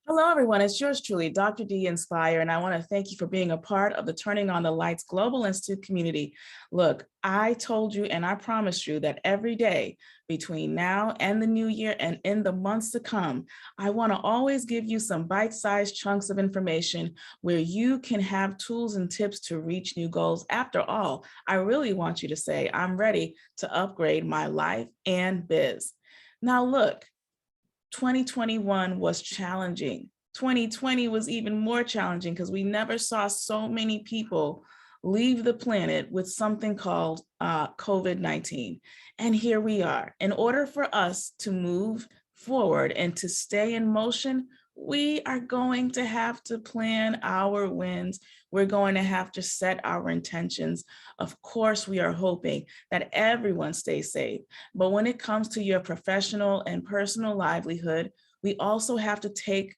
Hello, everyone. It's yours truly, Dr. D Inspire, and I want to thank you for being a part of the Turning on the Lights Global Institute community. Look, I told you and I promised you that every day between now and the new year and in the months to come, I want to always give you some bite-sized chunks of information where you can have tools and tips to reach new goals. After all, I really want you to say, I'm ready to upgrade my life and biz. Now, look, 2021 was challenging. 2020 was even more challenging because we never saw so many people leave the planet with something called COVID-19. And here we are. In order for us to move forward and to stay in motion, we are going to have to plan our wins. We're going to have to set our intentions. Of course, we are hoping that everyone stays safe. But when it comes to your professional and personal livelihood, we also have to take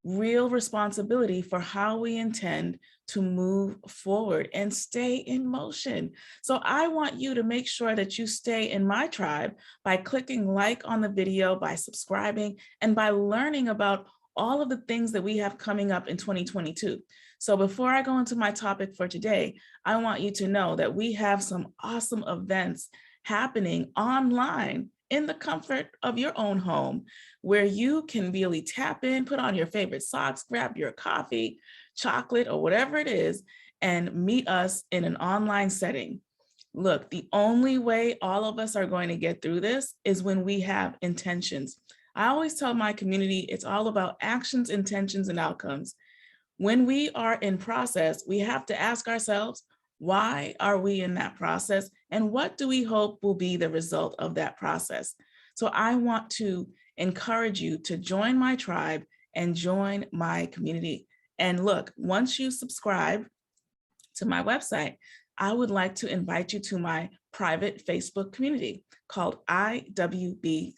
real responsibility for how we intend to move forward and stay in motion. So I want you to make sure that you stay in my tribe by clicking like on the video, by subscribing, and by learning about all of the things that we have coming up in 2022. So before I go into my topic for today, I want you to know that we have some awesome events happening online in the comfort of your own home, where you can really tap in, put on your favorite socks, grab your coffee, chocolate, or whatever it is, and meet us in an online setting. Look, the only way all of us are going to get through this is when we have intentions. I always tell my community, it's all about actions, intentions, and outcomes. When we are in process, we have to ask ourselves, why are we in that process? And what do we hope will be the result of that process? So I want to encourage you to join my tribe and join my community. And look, once you subscribe to my website, I would like to invite you to my private Facebook community called IWBCC.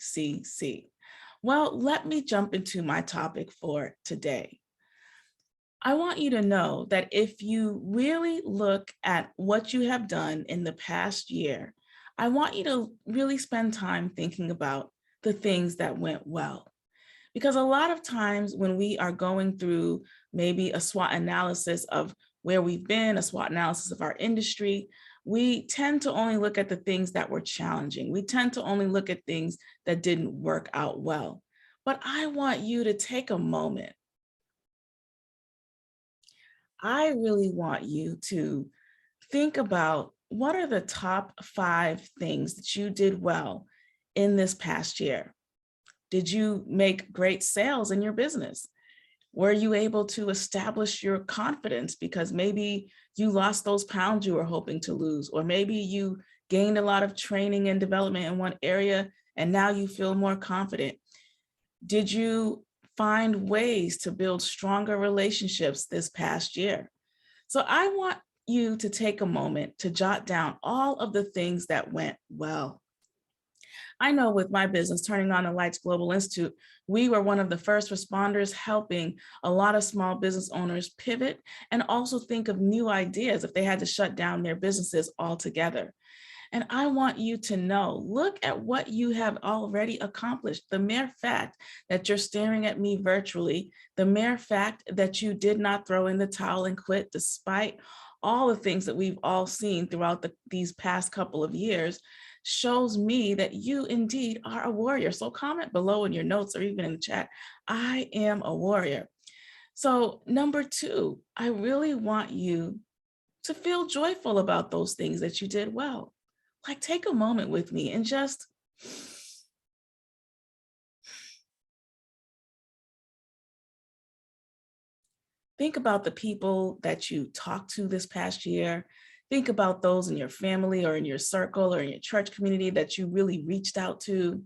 Well, let me jump into my topic for today. I want you to know that if you really look at what you have done in the past year, I want you to really spend time thinking about the things that went well. Because a lot of times when we are going through maybe a SWOT analysis of where we've been, a SWOT analysis of our industry, we tend to only look at the things that were challenging. We tend to only look at things that didn't work out well. But I want you to take a moment. I really want you to think about what are the top 5 things that you did well in this past year. Did you make great sales in your business? Were you able to establish your confidence because maybe you lost those pounds you were hoping to lose, or maybe you gained a lot of training and development in one area and now you feel more confident? Did you find ways to build stronger relationships this past year? So I want you to take a moment to jot down all of the things that went well. I know with my business, Turning on the Lights Global Institute, we were one of the first responders helping a lot of small business owners pivot and also think of new ideas if they had to shut down their businesses altogether. And I want you to know, look at what you have already accomplished. The mere fact that you're staring at me virtually, the mere fact that you did not throw in the towel and quit despite all the things that we've all seen throughout these past couple of years, shows me that you indeed are a warrior. So comment below in your notes or even in the chat, I am a warrior. So number 2, I really want you to feel joyful about those things that you did well. Like, take a moment with me and just think about the people that you talked to this past year. Think about those in your family or in your circle or in your church community that you really reached out to.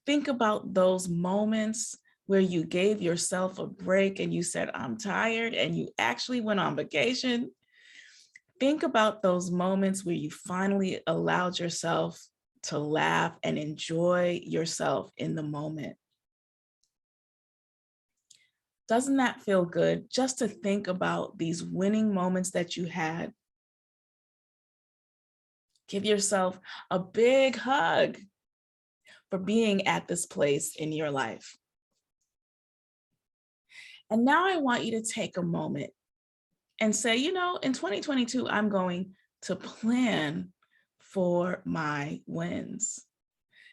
Think about those moments where you gave yourself a break and you said, I'm tired, and you actually went on vacation. Think about those moments where you finally allowed yourself to laugh and enjoy yourself in the moment. Doesn't that feel good just to think about these winning moments that you had? Give yourself a big hug for being at this place in your life. And now I want you to take a moment and say, you know, in 2022, I'm going to plan for my wins.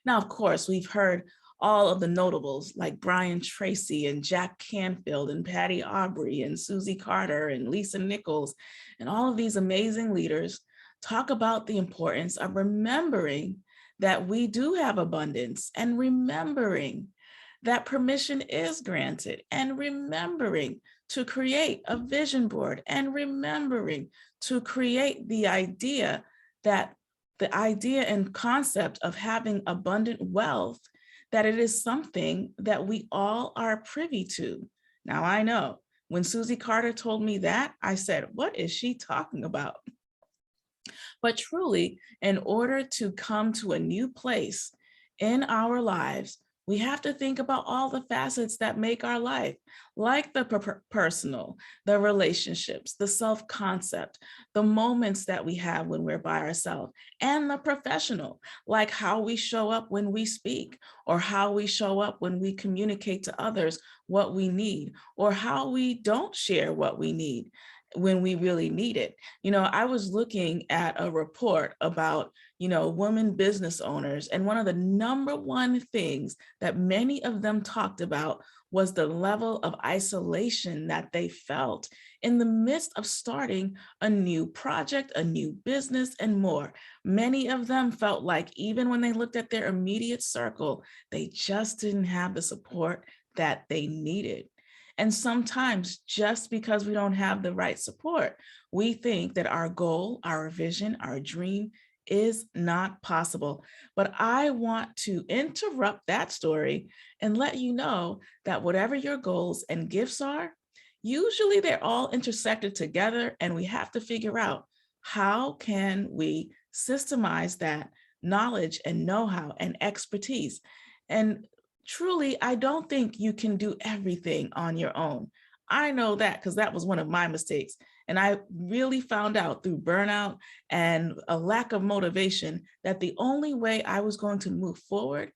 Now, of course, we've heard all of the notables like Brian Tracy and Jack Canfield and Patty Aubrey and Susie Carter and Lisa Nichols and all of these amazing leaders talk about the importance of remembering that we do have abundance and remembering that permission is granted and remembering to create a vision board and remembering to create the idea and concept of having abundant wealth, that it is something that we all are privy to. Now, I know when Susie Carter told me that, I said, what is she talking about? But truly, in order to come to a new place in our lives, we have to think about all the facets that make our life, like the personal, the relationships, the self-concept, the moments that we have when we're by ourselves, and the professional, like how we show up when we speak, or how we show up when we communicate to others what we need, or how we don't share what we need when we really need it. You know, I was looking at a report about, you know, women business owners, and one of the number one things that many of them talked about was the level of isolation that they felt in the midst of starting a new project, a new business, and more. Many of them felt like even when they looked at their immediate circle, they just didn't have the support that they needed. And sometimes just because we don't have the right support, we think that our goal, our vision, our dream is not possible. But I want to interrupt that story and let you know that whatever your goals and gifts are, usually they're all intersected together, and we have to figure out how can we systemize that knowledge and know-how and expertise. And truly, I don't think you can do everything on your own. I know that because that was one of my mistakes. And I really found out through burnout and a lack of motivation that the only way I was going to move forward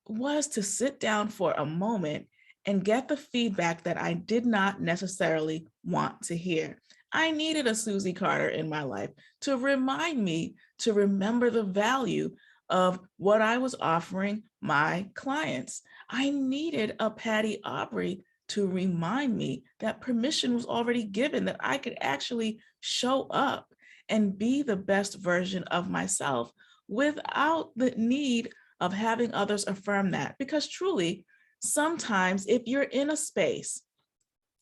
was to sit down for a moment and get the feedback that I did not necessarily want to hear. I needed a Susie Carter in my life to remind me to remember the value of what I was offering my clients. I needed a Patty Aubrey to remind me that permission was already given, that I could actually show up and be the best version of myself without the need of having others affirm that. Because truly, sometimes if you're in a space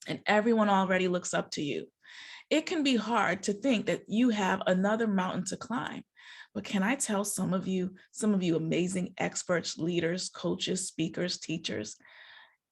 and everyone already looks up to you, it can be hard to think that you have another mountain to climb. But can I tell some of you amazing experts, leaders, coaches, speakers, teachers,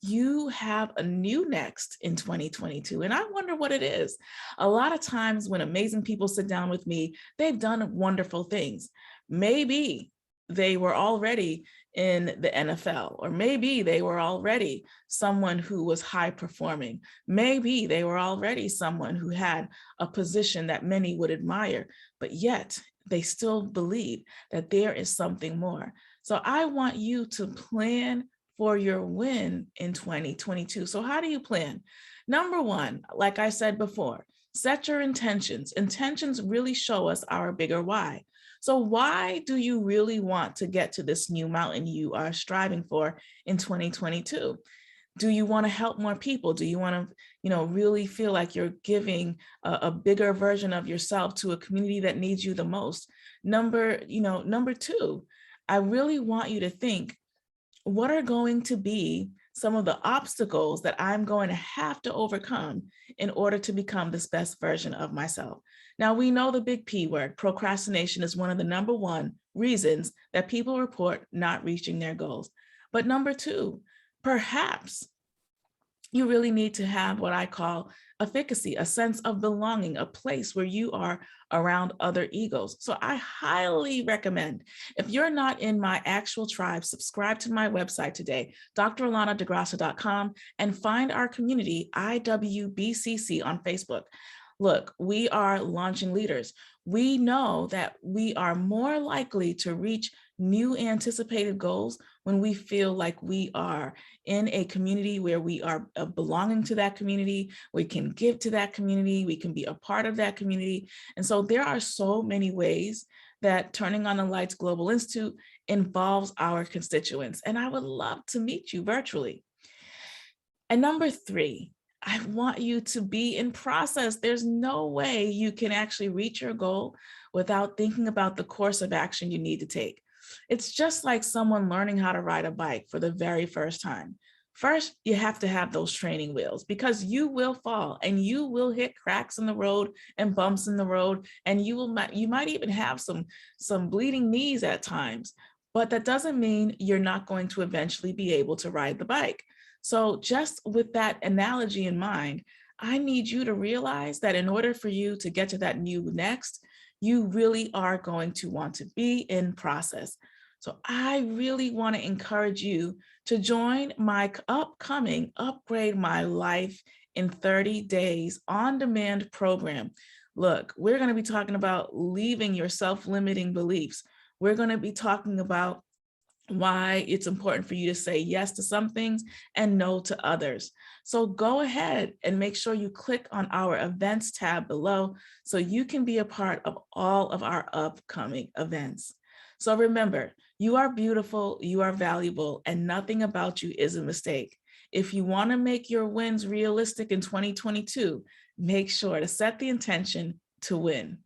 you have a new next in 2022. And I wonder what it is. A lot of times when amazing people sit down with me, they've done wonderful things. Maybe they were already in the NFL, or maybe they were already someone who was high performing. Maybe they were already someone who had a position that many would admire, but yet they still believe that there is something more. So I want you to plan for your win in 2022. So how do you plan? Number one, like I said before, set your intentions. Intentions really show us our bigger why. So why do you really want to get to this new mountain you are striving for in 2022? Do you want to help more people? Do you want to, really feel like you're giving a bigger version of yourself to a community that needs you the most? Number two, I really want you to think, what are going to be some of the obstacles that I'm going to have to overcome in order to become this best version of myself? Now, we know the big P word, procrastination, is one of the number one reasons that people report not reaching their goals. But number two, perhaps you really need to have what I call efficacy, a sense of belonging, a place where you are around other egos. So I highly recommend, if you're not in my actual tribe, subscribe to my website today, dralanadegrasso.com, and find our community, IWBCC, on Facebook. Look, we are launching leaders. We know that we are more likely to reach new anticipated goals when we feel like we are in a community where we are belonging to that community, we can give to that community, we can be a part of that community. And so there are so many ways that Turning on the Lights Global Institute involves our constituents. And I would love to meet you virtually. And number 3, I want you to be in process. There's no way you can actually reach your goal without thinking about the course of action you need to take. It's just like someone learning how to ride a bike for the very first time. First, you have to have those training wheels, because you will fall and you will hit cracks in the road and bumps in the road, and you might even have some bleeding knees at times, but that doesn't mean you're not going to eventually be able to ride the bike. So just with that analogy in mind, I need you to realize that in order for you to get to that new next, you really are going to want to be in process. So I really want to encourage you to join my upcoming Upgrade My Life in 30 Days on-demand program. Look, we're going to be talking about leaving your self-limiting beliefs. We're going to be talking about why it's important for you to say yes to some things and no to others. So go ahead and make sure you click on our events tab below so you can be a part of all of our upcoming events. So remember, you are beautiful, you are valuable, and nothing about you is a mistake. If you want to make your wins realistic in 2022, make sure to set the intention to win.